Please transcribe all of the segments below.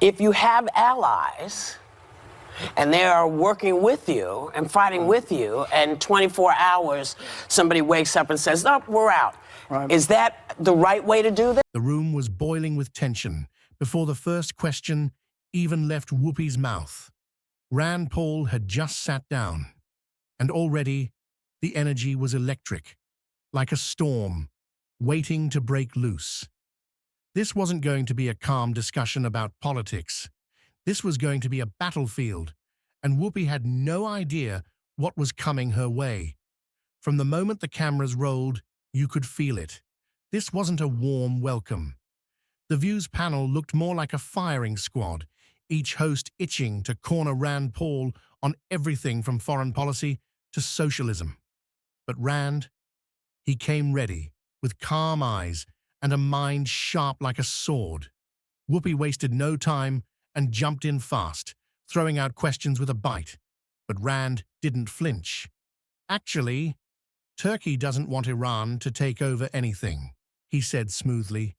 If you have allies and they are working with you and fighting with you, and 24 hours somebody wakes up and says, "Oh, we're out." Right. Is that the right way to do that? The room was boiling with tension before the first question even left Whoopi's mouth. Rand Paul had just sat down, and already the energy was electric, like a storm, waiting to break loose. This wasn't going to be a calm discussion about politics. This was going to be a battlefield, and Whoopi had no idea what was coming her way. From the moment the cameras rolled, you could feel it. This wasn't a warm welcome. The Views panel looked more like a firing squad, each host itching to corner Rand Paul on everything from foreign policy to socialism. But Rand, he came ready, with calm eyes and a mind sharp like a sword. Whoopi wasted no time and jumped in fast, throwing out questions with a bite. But Rand didn't flinch. Actually, Turkey doesn't want Iran to take over anything, he said smoothly.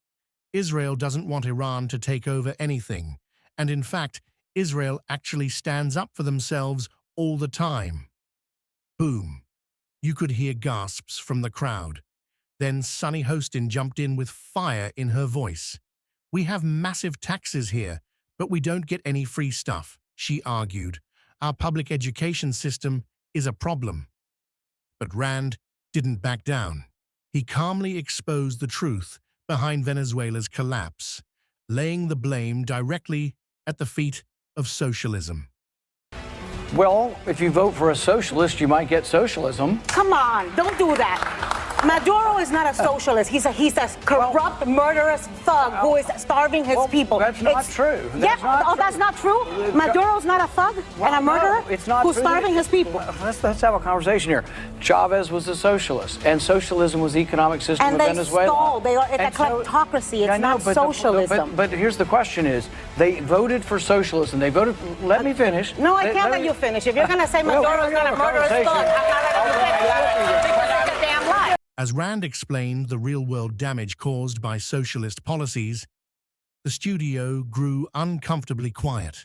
Israel doesn't want Iran to take over anything. And in fact, Israel actually stands up for themselves all the time. Boom. You could hear gasps from the crowd. Then Sunny Hostin jumped in with fire in her voice. "We have massive taxes here, but we don't get any free stuff," she argued. "Our public education system is a problem." But Rand didn't back down. He calmly exposed the truth behind Venezuela's collapse, laying the blame directly at the feet of socialism. Well, if you vote for a socialist, you might get socialism. Come on, don't do that. Maduro is not a socialist. He's a corrupt, murderous thug who is starving his people. That's not true. That's not true? Maduro's not a thug and a murderer who's starving his people. Let's have a conversation here. Chavez was a socialist, and socialism was the economic system of Venezuela. And they stole. It's a kleptocracy. It's not socialism. But here's the question is, they voted for socialism. They voted, let me finish. No, I can't let you finish. If you're going to say Maduro's not a murderous thug, I'm not going to let you finish. That's a damn lie. As Rand explained the real-world damage caused by socialist policies, the studio grew uncomfortably quiet.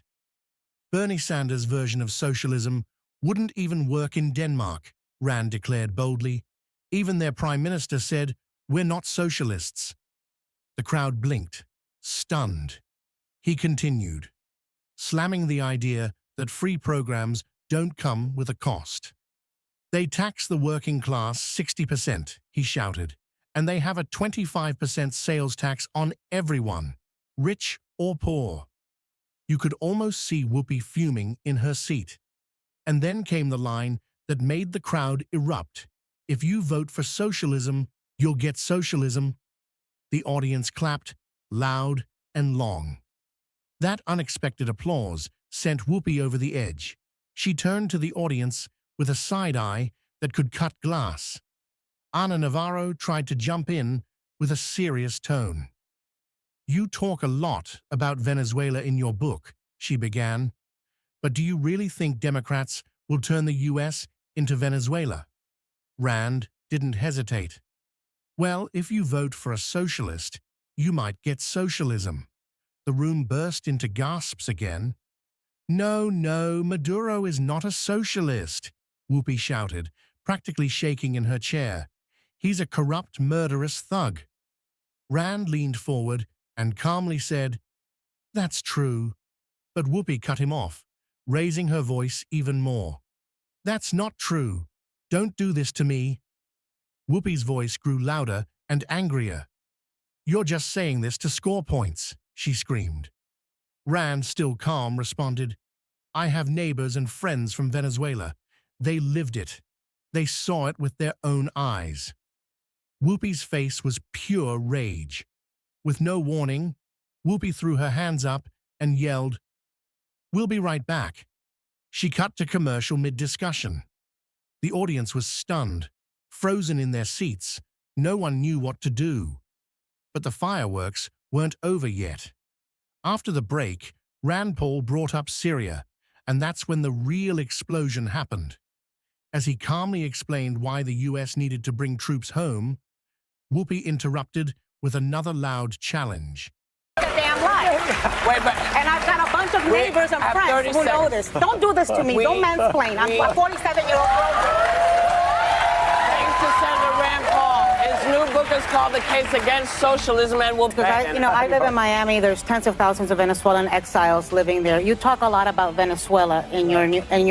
Bernie Sanders' version of socialism wouldn't even work in Denmark, Rand declared boldly. Even their prime minister said, "We're not socialists." The crowd blinked, stunned. He continued, slamming the idea that free programs don't come with a cost. "They tax the working class 60%, he shouted, "and they have a 25% sales tax on everyone, rich or poor." You could almost see Whoopi fuming in her seat. And then came the line that made the crowd erupt. "If you vote for socialism, you'll get socialism." The audience clapped, loud and long. That unexpected applause sent Whoopi over the edge. She turned to the audience with a side-eye that could cut glass. Ana Navarro tried to jump in with a serious tone. "You talk a lot about Venezuela in your book," she began, "but do you really think Democrats will turn the U.S. into Venezuela?" Rand didn't hesitate. "Well, if you vote for a socialist, you might get socialism." The room burst into gasps again. No, Maduro is not a socialist," Whoopi shouted, practically shaking in her chair. "He's a corrupt, murderous thug." Rand leaned forward and calmly said, "That's true." But Whoopi cut him off, raising her voice even more. "That's not true. Don't do this to me." Whoopi's voice grew louder and angrier. "You're just saying this to score points," she screamed. Rand, still calm, responded, "I have neighbors and friends from Venezuela. They lived it. They saw it with their own eyes." Whoopi's face was pure rage. With no warning, Whoopi threw her hands up and yelled, "We'll be right back." She cut to commercial mid-discussion. The audience was stunned, frozen in their seats. No one knew what to do. But the fireworks weren't over yet. After the break, Rand Paul brought up Syria, and that's when the real explosion happened. As he calmly explained why the U.S. needed to bring troops home, Whoopi interrupted with another loud challenge. Damn lie. Wait, but... And neighbors and I have friends 30 who know seconds. this. Don't do this to me. Don't mansplain. I'm a 47-year-old girl. Thanks to Senator Rand Paul. His new book is called The Case Against Socialism, and we'll I live in Miami. There's tens of thousands of Venezuelan exiles living there. You talk a lot about Venezuela in your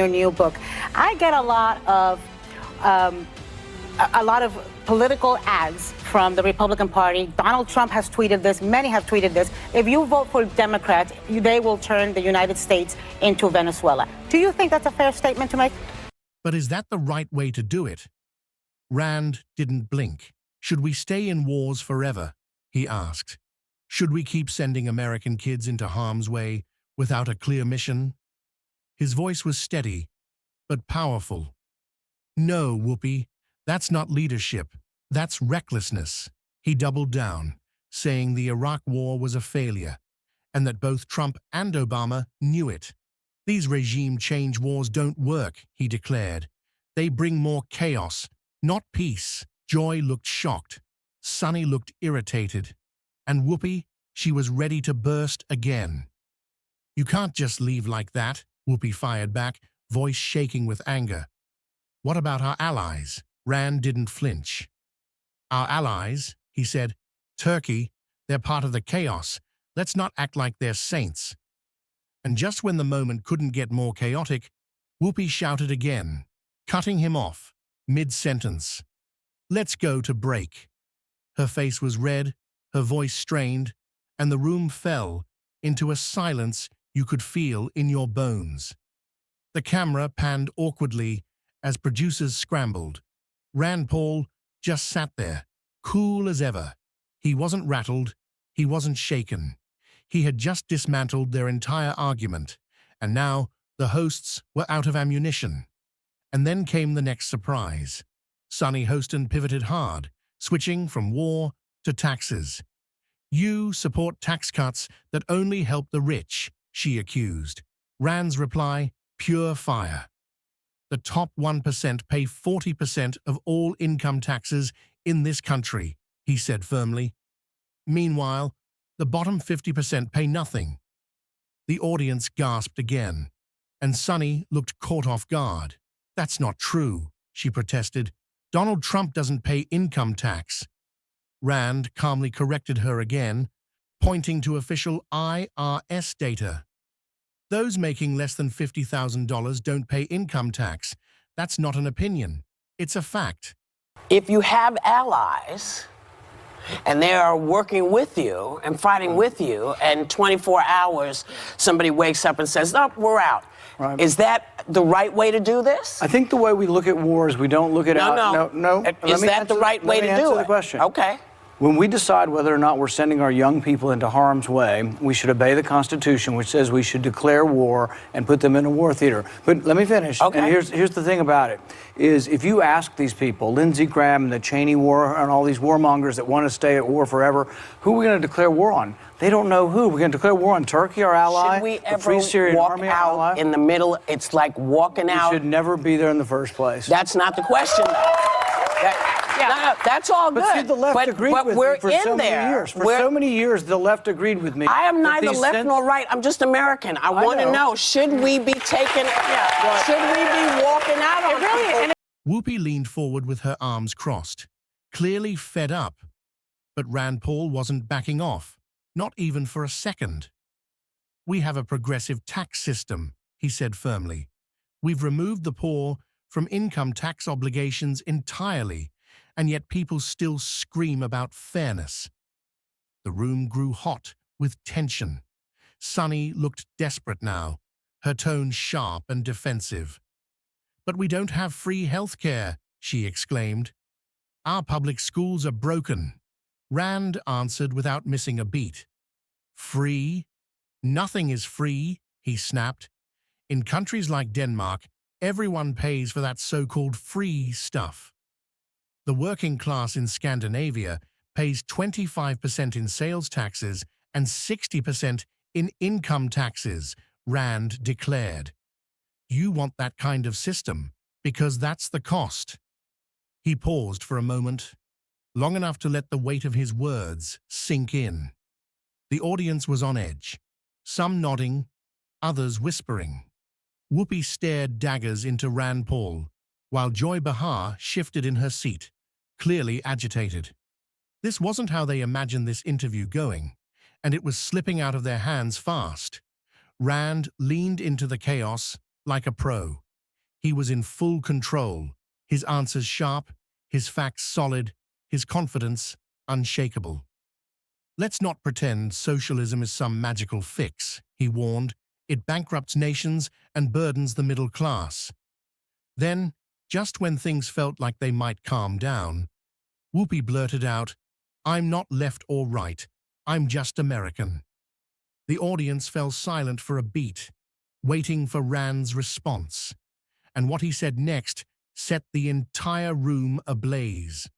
new book. I get a lot of political ads from the Republican Party. Donald Trump has tweeted this. Many have tweeted this. If you vote for Democrats, they will turn the United States into Venezuela. Do you think that's a fair statement to make? But is that the right way to do it? Rand didn't blink. Should we stay in wars forever? He asked. Should we keep sending American kids into harm's way without a clear mission? His voice was steady, but powerful. No, Whoopi, that's not leadership. That's recklessness. He doubled down, saying the Iraq War was a failure, and that both Trump and Obama knew it. These regime change wars don't work, he declared. They bring more chaos, not peace. Joy looked shocked. Sunny looked irritated. And Whoopi, she was ready to burst again. You can't just leave like that, Whoopi fired back, voice shaking with anger. What about our allies? Rand didn't flinch. Our allies, he said. Turkey, they're part of the chaos. Let's not act like they're saints. And just when the moment couldn't get more chaotic, Whoopi shouted again, cutting him off, mid-sentence. Let's go to break. Her face was red, her voice strained, and the room fell into a silence you could feel in your bones. The camera panned awkwardly as producers scrambled. Rand Paul just sat there, cool as ever. He wasn't rattled, he wasn't shaken. He had just dismantled their entire argument, and now the hosts were out of ammunition. And then came the next surprise. Sunny Hostin pivoted hard, switching from war to taxes. You support tax cuts that only help the rich, she accused. Rand's reply, pure fire. The top 1% pay 40% of all income taxes in this country, he said firmly. Meanwhile, the bottom 50% pay nothing. The audience gasped again, and Sunny looked caught off guard. That's not true, she protested. Donald Trump doesn't pay income tax. Rand calmly corrected her again, pointing to official IRS data. Those making less than $50,000 don't pay income tax. That's not an opinion. It's a fact. If you have allies and they are working with you and fighting with you, and 24 hours somebody wakes up and says, "Oh, we're out." Right. Is that the right way to do this? I think the way we look at wars, we don't look at No. Is that the right way to do it? Let me answer the question. Okay. When we decide whether or not we're sending our young people into harm's way, we should obey the Constitution, which says we should declare war and put them in a war theater. But let me finish. Okay. And here's the thing about it, is if you ask these people, Lindsey Graham and the Cheney war and all these warmongers that want to stay at war forever, who are we going to declare war on? They don't know who. We're going to declare war on Turkey, our ally, Should we the ever Free Syrian walk Army, our out ally? in the middle? It's like walking out. We should never be there in the first place. That's not the question, though. No, that's all good. But see, the left agreed with we're me for in so there. many years. For so many years, the left agreed with me. I am that neither these left nor right. I'm just American. I want to know, should we be taking, should we be walking out on people? Whoopi leaned forward with her arms crossed, clearly fed up. But Rand Paul wasn't backing off, not even for a second. We have a progressive tax system, he said firmly. We've removed the poor from income tax obligations entirely, and yet people still scream about fairness. The room grew hot with tension. Sunny looked desperate now, her tone sharp and defensive. But we don't have free health care, she exclaimed. Our public schools are broken. Rand answered without missing a beat. Free? Nothing is free, he snapped. In countries like Denmark, everyone pays for that so-called free stuff. The working class in Scandinavia pays 25% in sales taxes and 60% in income taxes, Rand declared. You want that kind of system because that's the cost. He paused for a moment, long enough to let the weight of his words sink in. The audience was on edge, some nodding, others whispering. Whoopi stared daggers into Rand Paul, while Joy Behar shifted in her seat, clearly agitated. This wasn't how they imagined this interview going, and it was slipping out of their hands fast. Rand leaned into the chaos like a pro. He was in full control, his answers sharp, his facts solid, his confidence unshakable. "Let's not pretend socialism is some magical fix," he warned. "It bankrupts nations and burdens the middle class." Then, just when things felt like they might calm down, Whoopi blurted out, "I'm not left or right, I'm just American." The audience fell silent for a beat, waiting for Rand's response. And what he said next set the entire room ablaze.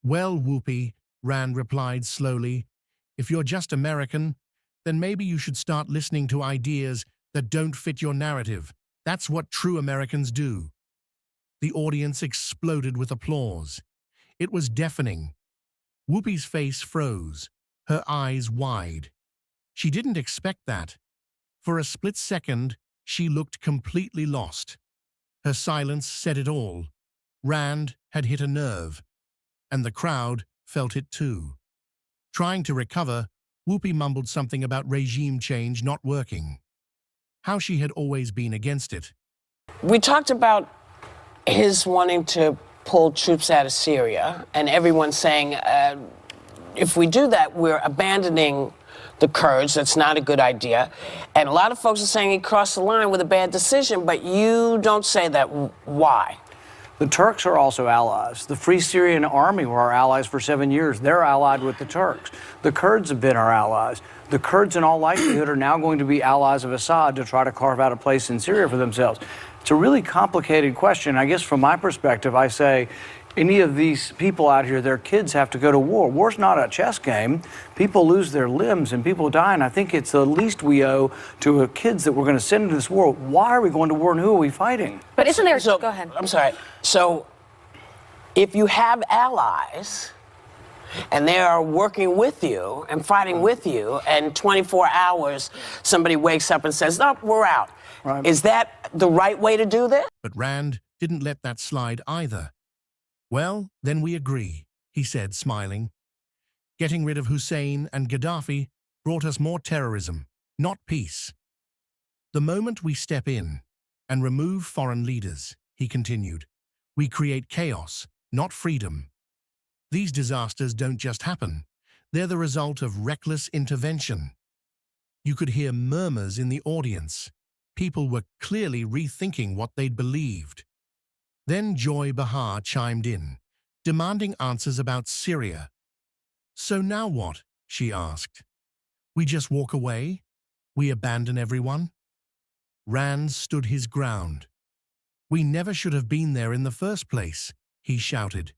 "Well, Whoopi," Rand replied slowly, "if you're just American, then maybe you should start listening to ideas that don't fit your narrative. That's what true Americans do." The audience exploded with applause. It was deafening. Whoopi's face froze, her eyes wide. She didn't expect that. For a split second, she looked completely lost. Her silence said it all. Rand had hit a nerve, and the crowd felt it too. Trying to recover, Whoopi mumbled something about regime change not working. How she had always been against it. We talked about his wanting to pull troops out of Syria, and everyone saying, if we do that, we're abandoning the Kurds. That's not a good idea. And a lot of folks are saying he crossed the line with a bad decision, but you don't say that. Why? The Turks are also allies. The Free Syrian Army were our allies for 7 years. They're allied with the Turks. The Kurds have been our allies. The Kurds, in all likelihood, are now going to be allies of Assad to try to carve out a place in Syria for themselves. It's a really complicated question. I guess from my perspective, I say, any of these people out here, their kids have to go to war. War's not a chess game. People lose their limbs and people die, and I think it's the least we owe to the kids that we're going to send into this war. Why are we going to war and who are we fighting? But isn't there... So, go ahead. I'm sorry. So, if you have allies and they are working with you and fighting with you, and 24 hours somebody wakes up and says, "No, we're out." Right. Is that the right way to do this? But Rand didn't let that slide either. "Well, then we agree," he said, smiling. "Getting rid of Hussein and Gaddafi brought us more terrorism, not peace. The moment we step in and remove foreign leaders," he continued, "we create chaos, not freedom. These disasters don't just happen. They're the result of reckless intervention." You could hear murmurs in the audience. People were clearly rethinking what they'd believed. Then Joy Behar chimed in, demanding answers about Syria. "So now what?" she asked. "We just walk away? We abandon everyone?" Rand stood his ground. "We never should have been there in the first place," he shouted.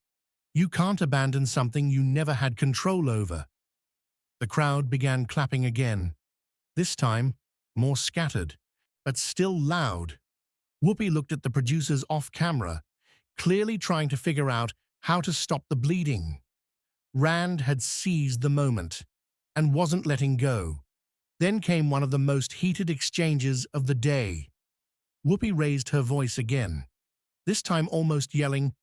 "You can't abandon something you never had control over." The crowd began clapping again, this time more scattered, but still loud. Whoopi looked at the producers off camera, clearly trying to figure out how to stop the bleeding. Rand had seized the moment and wasn't letting go. Then came one of the most heated exchanges of the day. Whoopi raised her voice again, this time almost yelling,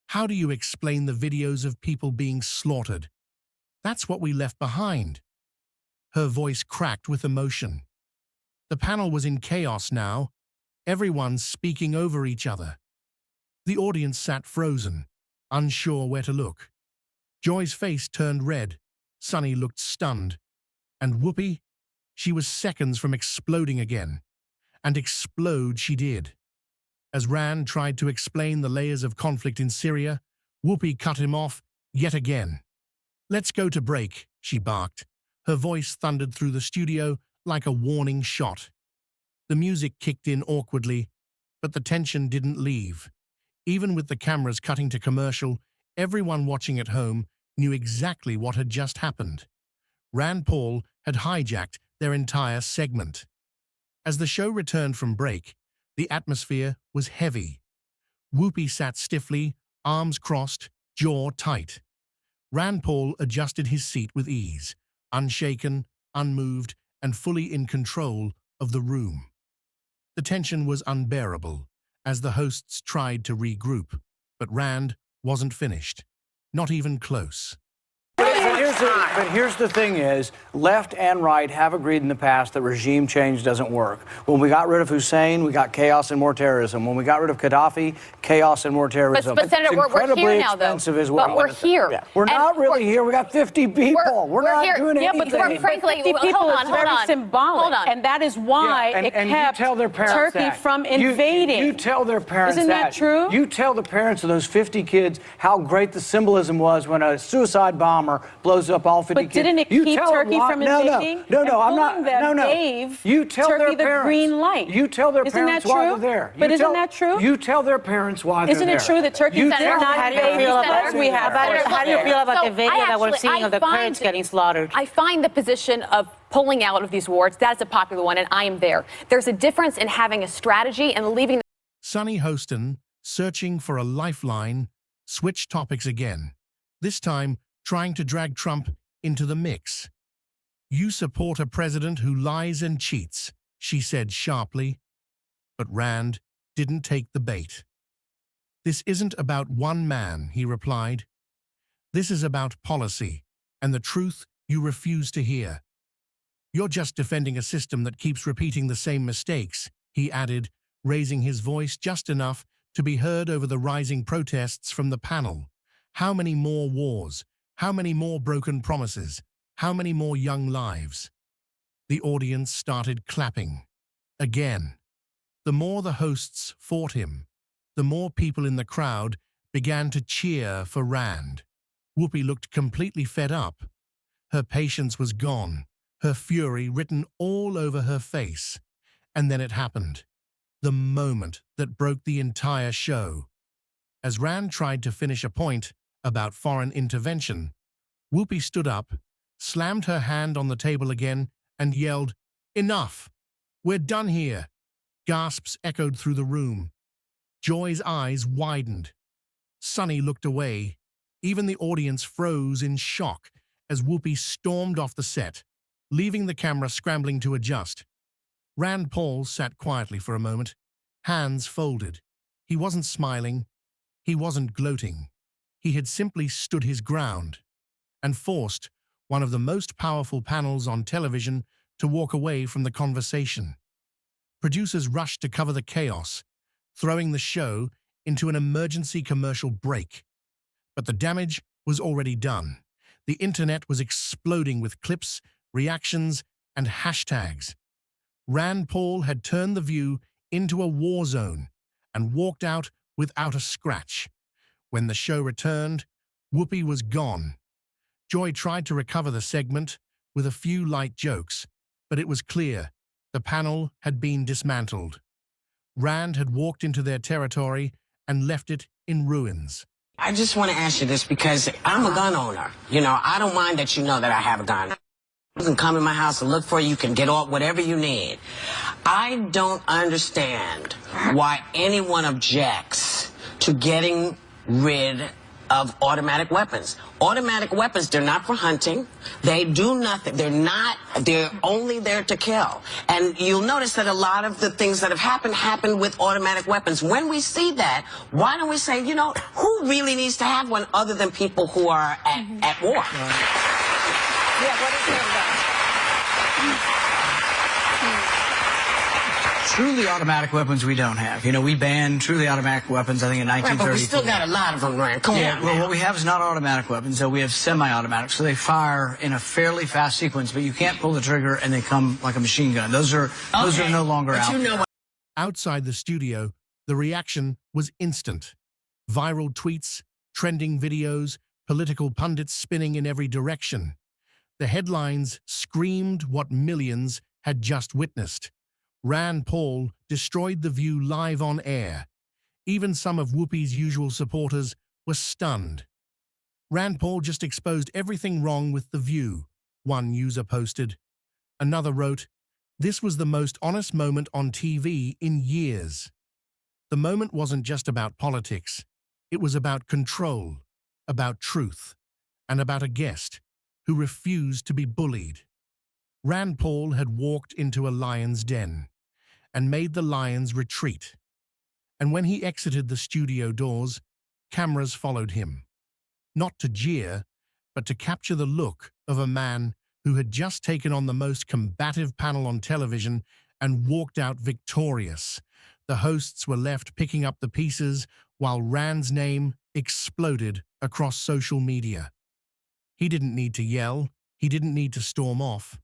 "How do you explain the videos of people being slaughtered? That's what we left behind." Her voice cracked with emotion. The panel was in chaos now, everyone speaking over each other. The audience sat frozen, unsure where to look. Joy's face turned red, Sunny looked stunned, and Whoopi, she was seconds from exploding again. And explode she did. As Rand tried to explain the layers of conflict in Syria, Whoopi cut him off yet again. "Let's go to break," she barked. Her voice thundered through the studio like a warning shot. The music kicked in awkwardly, but the tension didn't leave. Even with the cameras cutting to commercial, everyone watching at home knew exactly what had just happened. Rand Paul had hijacked their entire segment. As the show returned from break, the atmosphere was heavy. Whoopi sat stiffly, arms crossed, jaw tight. Rand Paul adjusted his seat with ease, unshaken, unmoved, and fully in control of the room. The tension was unbearable as the hosts tried to regroup, but Rand wasn't finished, not even close. But here's the thing is, left and right have agreed in the past that regime change doesn't work. When we got rid of Hussein, we got chaos and more terrorism. When we got rid of Gaddafi, chaos and more terrorism. But Senator, we're here now, though. As well. But we're here. Yeah. We're not really here. We got 50 people. We're not here. doing Yeah, anything. but frankly, 50 people hold on, is hold very on. symbolic, Hold on. and that is why it and kept you tell their parents Turkey that. from invading. You tell their parents Isn't that that. true? You tell the parents of those 50 kids how great the symbolism was when a suicide bomber blows up all 50 But kids. didn't it You keep tell them Turkey why- from no, invading? No, And I'm not. pulling them No, no. gave You tell Turkey their the parents. green light. You tell their Isn't parents that why true? they're there. But You isn't tell- that true? You tell their parents why they're Isn't there. it true that Turkey You did tell not them invade why feel they're about there. we have? How do you feel about the video that we're actually- seeing of the Kurds getting slaughtered? I find the position of pulling out of these wars, that's a popular one, and I am there. There's a difference in having a strategy and leaving. Sonny Hostin, searching for a lifeline, switched topics again, this time trying to drag Trump into the mix. "You support a president who lies and cheats," she said sharply. But Rand didn't take the bait. "This isn't about one man," he replied. "This is about policy and the truth you refuse to hear. You're just defending a system that keeps repeating the same mistakes," he added, raising his voice just enough to be heard over the rising protests from the panel. "How many more wars? How many more broken promises? How many more young lives?" The audience started clapping. Again. The more the hosts fought him, the more people in the crowd began to cheer for Rand. Whoopi looked completely fed up. Her patience was gone, her fury written all over her face. And then it happened. The moment that broke the entire show. As Rand tried to finish a point about foreign intervention, Whoopi stood up, slammed her hand on the table again, and yelled, "Enough! We're done here!" Gasps echoed through the room. Joy's eyes widened. Sonny looked away. Even the audience froze in shock as Whoopi stormed off the set, leaving the camera scrambling to adjust. Rand Paul sat quietly for a moment, hands folded. He wasn't smiling. He wasn't gloating. He had simply stood his ground and forced one of the most powerful panels on television to walk away from the conversation. Producers rushed to cover the chaos, throwing the show into an emergency commercial break. But the damage was already done. The internet was exploding with clips, reactions, and hashtags. Rand Paul had turned The View into a war zone and walked out without a scratch. When the show returned, Whoopi was gone. Joy tried to recover the segment with a few light jokes, but it was clear the panel had been dismantled. Rand had walked into their territory and left it in ruins. I just want to ask you this because I'm a gun owner. You know, I don't mind that you know that I have a gun. You can come in my house and look for it. You can get all whatever you need. I don't understand why anyone objects to getting rid of automatic weapons. Automatic weapons, they're not for hunting. They do nothing. They're only there to kill. And you'll notice that a lot of the things that have happened with automatic weapons. When we see that, why don't we say, you know, who really needs to have one other than people who are at war? Yeah, what is it about? Truly automatic weapons we don't have. You know, we banned truly automatic weapons, I think, in Right, 1934. but we still got a lot of them around. Come Yeah, on, well, man. what we have is not automatic weapons, so we have semi-automatic. So they fire in a fairly fast sequence, but you can't pull the trigger and they come like a machine gun. Those are no longer But out. you know what? Outside the studio, the reaction was instant. Viral tweets, trending videos, political pundits spinning in every direction. The headlines screamed what millions had just witnessed. Rand Paul destroyed The View live on air. Even some of Whoopi's usual supporters were stunned. "Rand Paul just exposed everything wrong with The View," one user posted. Another wrote, "This was the most honest moment on TV in years." The moment wasn't just about politics. It was about control, about truth, and about a guest who refused to be bullied. Rand Paul had walked into a lion's den and made the lions retreat. And when he exited the studio doors, cameras followed him, not to jeer, but to capture the look of a man who had just taken on the most combative panel on television and walked out victorious. The hosts were left picking up the pieces while Rand's name exploded across social media. He didn't need to yell, he didn't need to storm off.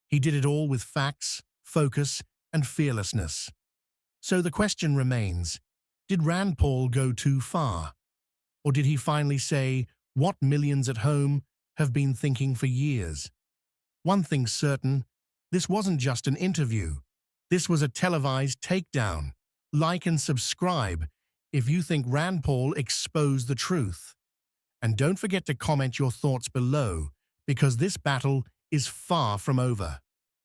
He did it all with facts, focus, and fearlessness. So the question remains, did Rand Paul go too far? Or did he finally say what millions at home have been thinking for years? One thing's certain, this wasn't just an interview. This was a televised takedown. Like and subscribe if you think Rand Paul exposed the truth. And don't forget to comment your thoughts below, because this battle is far from over.